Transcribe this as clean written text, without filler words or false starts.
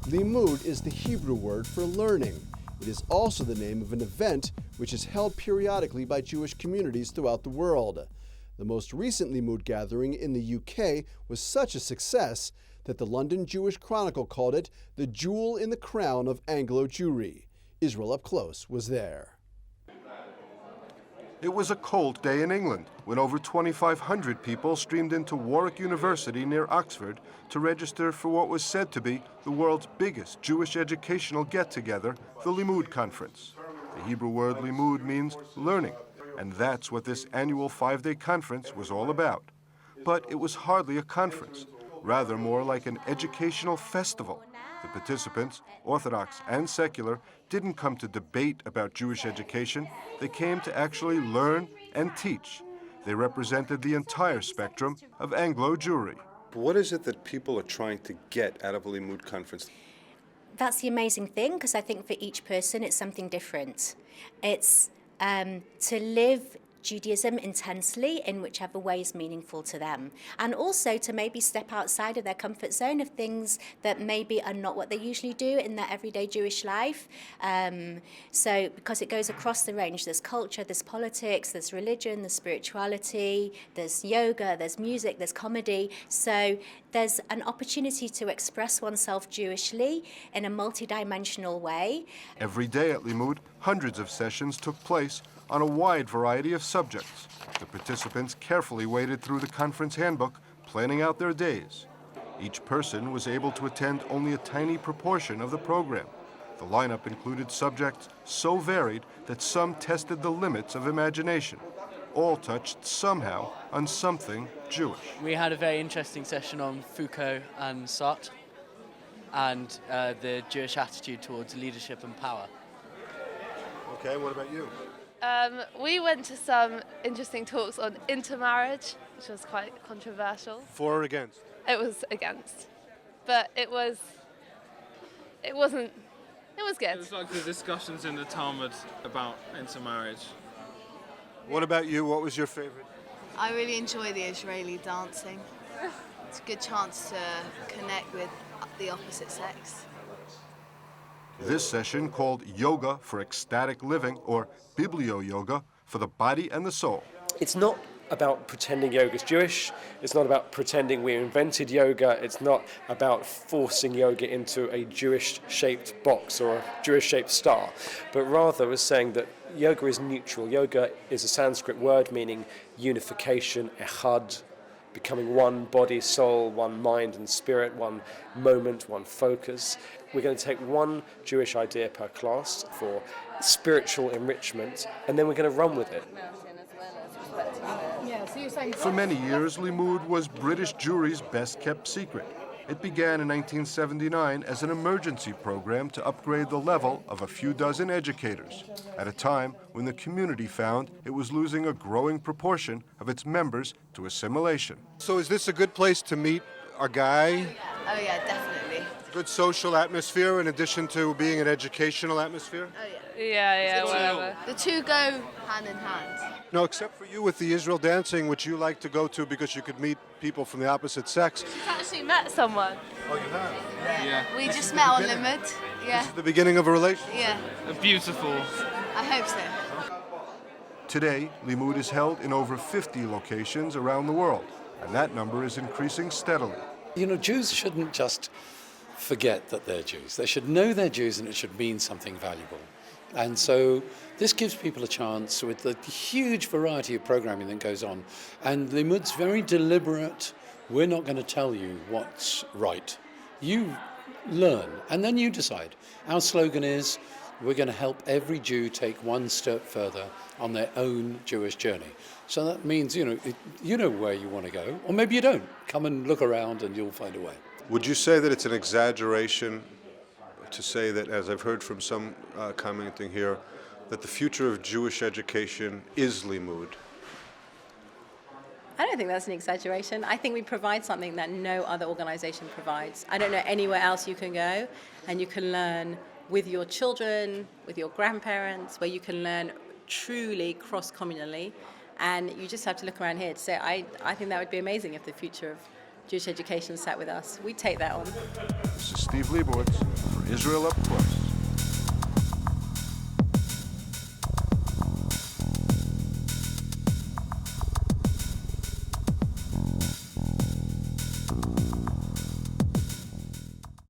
Limmud is the Hebrew word for learning. It is also the name of an event which is held periodically by Jewish communities throughout the world. The most recent Limmud gathering in the UK was such a success that the London Jewish Chronicle called it the jewel in the crown of Anglo Jewry. Israel Up Close was there. It was a cold day in England when over 2,500 people streamed into Warwick University near Oxford to register for what was said to be the world's biggest Jewish educational get-together, the Limmud Conference. The Hebrew word Limmud means learning, and that's what this annual 5-day conference was all about. But it was hardly a conference, rather more like an educational festival. The participants, Orthodox and secular, didn't come to debate about Jewish education. They came to actually learn and teach. They represented the entire spectrum of Anglo Jewry. What is it that people are trying to get out of a Limmud conference? That's the amazing thing, because I think for each person it's something different. It's to live Judaism intensely in whichever way is meaningful to them, and also to maybe step outside of their comfort zone of things that maybe are not what they usually do in their everyday Jewish life. So because it goes across the range, there's culture, there's politics, there's religion, there's spirituality, there's yoga, there's music, there's comedy. So there's an opportunity to express oneself Jewishly in a multidimensional way. Every day at Limmud, hundreds of sessions took place on a wide variety of subjects. The participants carefully waded through the conference handbook, planning out their days. Each person was able to attend only a tiny proportion of the program. The lineup included subjects so varied that some tested the limits of imagination. All touched somehow on something Jewish. We had a very interesting session on Foucault and Sartre and the Jewish attitude towards leadership and power. Okay, what about you? We went to some interesting talks on intermarriage, which was quite controversial. For or against? It was against, but it was good. It was like the discussions in the Talmud about intermarriage. What about you? What was your favorite? I really enjoy the Israeli dancing. It's a good chance to connect with the opposite sex. This session, called Yoga for Ecstatic Living, or Biblio-Yoga for the body and the soul. It's not about pretending yoga's Jewish. It's not about pretending we invented yoga. It's not about forcing yoga into a Jewish-shaped box or a Jewish-shaped star, but rather is saying that yoga is neutral. Yoga is a Sanskrit word meaning unification, echad, becoming one body, soul, one mind and spirit, one moment, one focus. We're going to take one Jewish idea per class for spiritual enrichment, and then we're going to run with it. For many years, Limmud was British Jewry's best-kept secret. It began in 1979 as an emergency program to upgrade the level of a few dozen educators, at a time when the community found it was losing a growing proportion of its members to assimilation. So is this a good place to meet a guy? Oh yeah, definitely. Good social atmosphere in addition to being an educational atmosphere? Oh yeah. Yeah, whatever. The two go hand in hand. No, except for you with the Israel dancing, which you like to go to because you could meet people from the opposite sex. She's actually met someone. Oh, you have? Yeah. We just met on Limmud. Yeah. This is the beginning of a relationship? Yeah. Beautiful. I hope so. Today, Limmud is held in over 50 locations around the world, and that number is increasing steadily. You know, Jews shouldn't just forget that they're Jews. They should know they're Jews, and it should mean something valuable. And so this gives people a chance with the huge variety of programming that goes on. And Limmud's very deliberate. We're not going to tell you what's right. You learn, and then you decide. Our slogan is, we're going to help every Jew take one step further on their own Jewish journey. So that means, you know where you want to go, or maybe you don't. Come and look around and you'll find a way. Would you say that it's an exaggeration to say that, as I've heard from some commenting here, that the future of Jewish education is Limmud? I don't think that's an exaggeration. I think we provide something that no other organization provides. I don't know anywhere else you can go and you can learn with your children, with your grandparents, where you can learn truly cross-communally. And you just have to look around here to say, I think that would be amazing if the future Jewish education sat with us. We take that on. This is Steve Liebowitz for Israel Up Close.